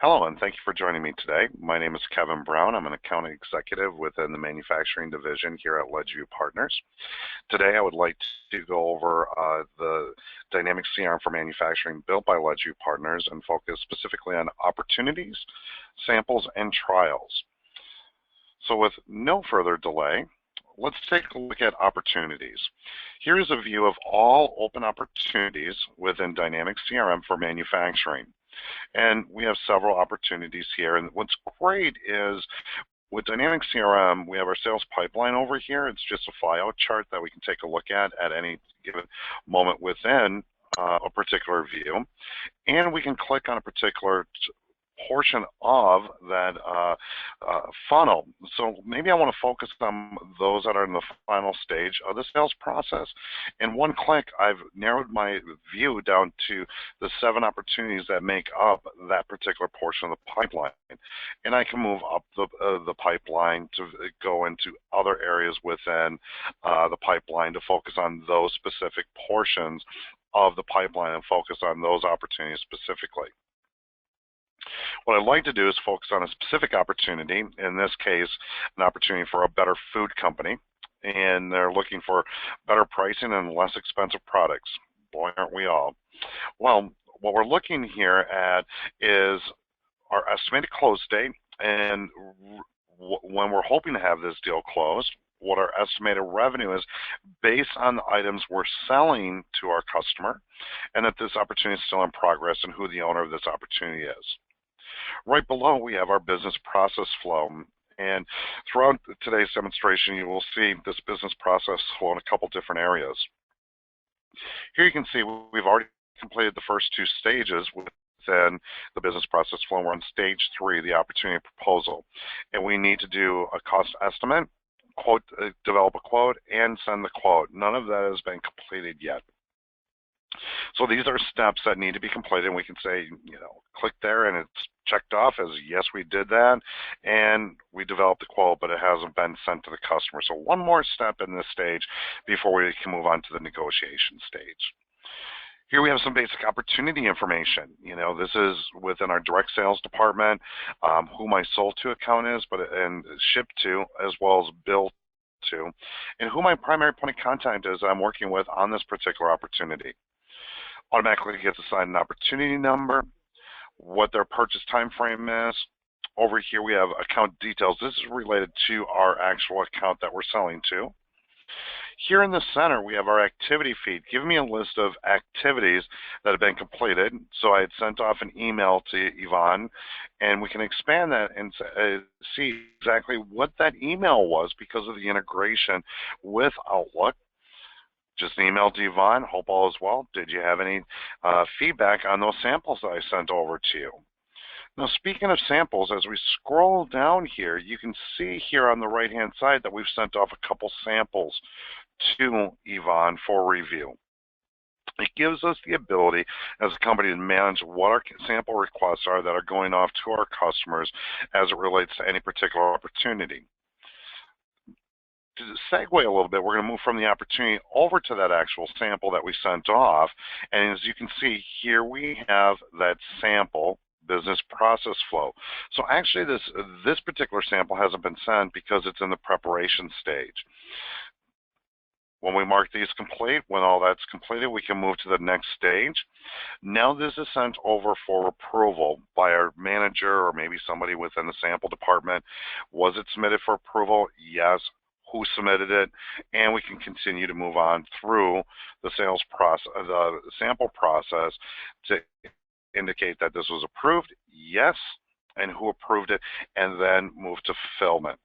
Hello, and thank you for joining me today. My name is Kevin Brown. I'm an account executive within the manufacturing division here at Ledgeview Partners. Today, I would like to go over the dynamic CRM for manufacturing built by Ledgeview Partners and focus specifically on opportunities, samples, and trials. So with no further delay, let's take a look at opportunities. Here is a view of all open opportunities within dynamic CRM for manufacturing. And we have several opportunities here. And what's great is with Dynamic CRM, we have our sales pipeline over here. It's just a flyout chart that we can take a look at any given moment within a particular view. And we can click on a particular portion of that funnel. So maybe I want to focus on those that are in the final stage of the sales process. In one click, I've narrowed my view down to the 7 opportunities that make up that particular portion of the pipeline. And I can move up the pipeline to go into other areas within the pipeline to focus on those specific portions of the pipeline and focus on those opportunities specifically. What I'd like to do is focus on a specific opportunity, in this case, an opportunity for a better food company, and they're looking for better pricing and less expensive products. Boy, aren't we all. Well, what we're looking here at is our estimated close date, and when we're hoping to have this deal closed, what our estimated revenue is based on the items we're selling to our customer, and that this opportunity is still in progress and who the owner of this opportunity is. Right below, we have our business process flow. And throughout today's demonstration, you will see this business process flow in a couple different areas. Here you can see we've already completed the first 2 stages within the business process flow. We're on stage 3, the opportunity proposal. And we need to do a cost estimate, develop a quote, and send the quote. None of that has been completed yet. So these are steps that need to be completed, and we can say, click there, and it's checked off as yes, we did that, and we developed the quote, but it hasn't been sent to the customer. So one more step in this stage before we can move on to the negotiation stage. Here we have some basic opportunity information. This is within our direct sales department, who my sold to account is, and shipped to, as well as billed to, and who my primary point of contact is I'm working with on this particular opportunity. Automatically gets assigned an opportunity number, what their purchase time frame is. Over here we have account details. This is related to our actual account that we're selling to. Here in the center we have our activity feed, giving me a list of activities that have been completed. So I had sent off an email to Yvonne, and we can expand that and see exactly what that email was because of the integration with Outlook. Just an email to Yvonne, hope all is well. Did you have any feedback on those samples that I sent over to you? Now, speaking of samples, as we scroll down here, you can see here on the right-hand side that we've sent off a couple samples to Yvonne for review. It gives us the ability as a company to manage what our sample requests are that are going off to our customers as it relates to any particular opportunity. To segue a little bit, we're going to move from the opportunity over to that actual sample that we sent off. And as you can see, here we have that sample business process flow. So actually this particular sample hasn't been sent because it's in the preparation stage. When we mark these complete, when all that's completed, we can move to the next stage. Now this is sent over for approval by our manager or maybe somebody within the sample department. Was it submitted for approval? Yes. Who submitted it? And we can continue to move on through the sales process, the sample process, to indicate that this was approved, yes, and who approved it, and then move to fulfillment.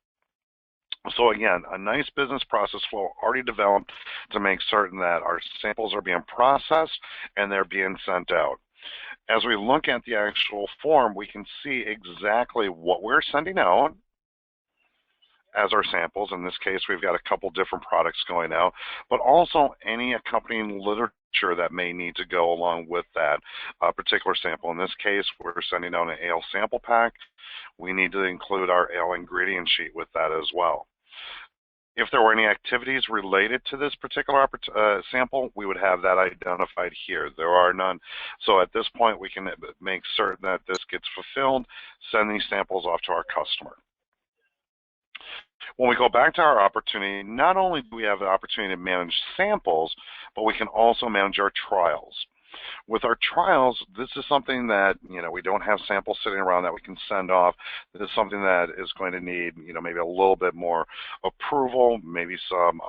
So again, a nice business process flow already developed to make certain that our samples are being processed and they're being sent out. As we look at the actual form, we can see exactly what we're sending out as our samples. In this case, we've got a couple different products going out, but also any accompanying literature that may need to go along with that particular sample. In this case, we're sending out an ale sample pack. We need to include our ale ingredient sheet with that as well. If there were any activities related to this particular sample, we would have that identified here. There are none. So at this point, we can make certain that this gets fulfilled, send these samples off to our customer. When we go back to our opportunity, not only do we have the opportunity to manage samples, but we can also manage our trials. With our trials, this is something that, we don't have samples sitting around that we can send off. This is something that is going to need, maybe a little bit more approval, maybe some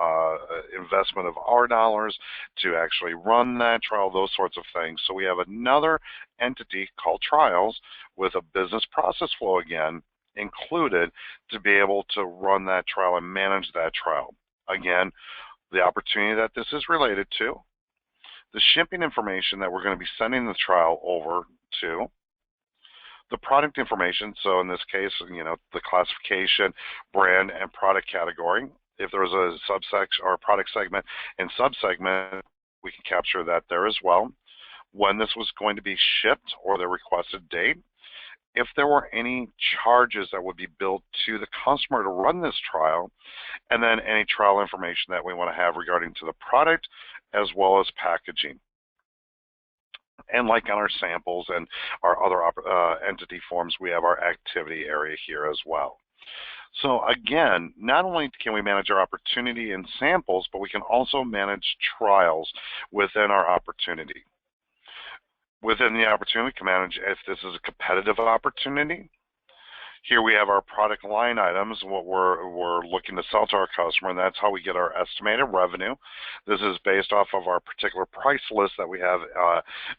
investment of our dollars to actually run that trial, those sorts of things. So we have another entity called trials with a business process flow again included to be able to run that trial and manage that trial. Again, the opportunity that this is related to, the shipping information that we're going to be sending the trial over to, the product information, so in this case, the classification, brand, and product category. If there's a subsection or a product segment and subsegment, we can capture that there as well. When this was going to be shipped or the requested date, if there were any charges that would be billed to the customer to run this trial, and then any trial information that we want to have regarding to the product as well as packaging. And like on our samples and our other entity forms, we have our activity area here as well. So again, not only can we manage our opportunity and samples, but we can also manage trials within our opportunity. Within the opportunity, we can manage if this is a competitive opportunity. Here we have our product line items, what we're looking to sell to our customer, and that's how we get our estimated revenue. This is based off of our particular price list that we have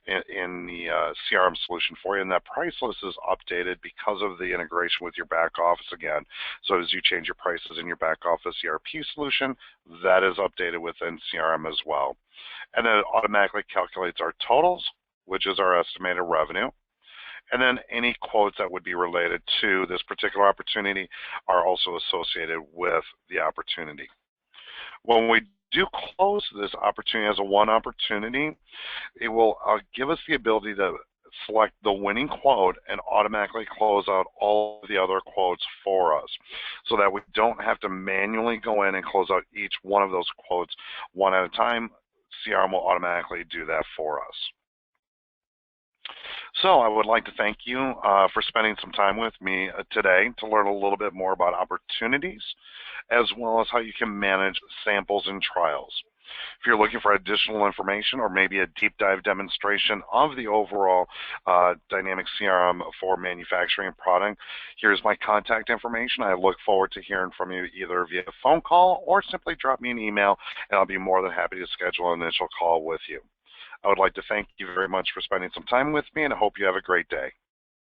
in the CRM solution for you, and that price list is updated because of the integration with your back office again. So as you change your prices in your back office ERP solution, that is updated within CRM as well. And then it automatically calculates our totals, which is our estimated revenue. And then any quotes that would be related to this particular opportunity are also associated with the opportunity. When we do close this opportunity as a one opportunity, it will give us the ability to select the winning quote and automatically close out all of the other quotes for us so that we don't have to manually go in and close out each one of those quotes one at a time. CRM will automatically do that for us. So I would like to thank you for spending some time with me today to learn a little bit more about opportunities as well as how you can manage samples and trials. If you're looking for additional information or maybe a deep dive demonstration of the overall dynamic CRM for manufacturing and product, here's my contact information. I look forward to hearing from you either via phone call or simply drop me an email, and I'll be more than happy to schedule an initial call with you. I would like to thank you very much for spending some time with me, and I hope you have a great day.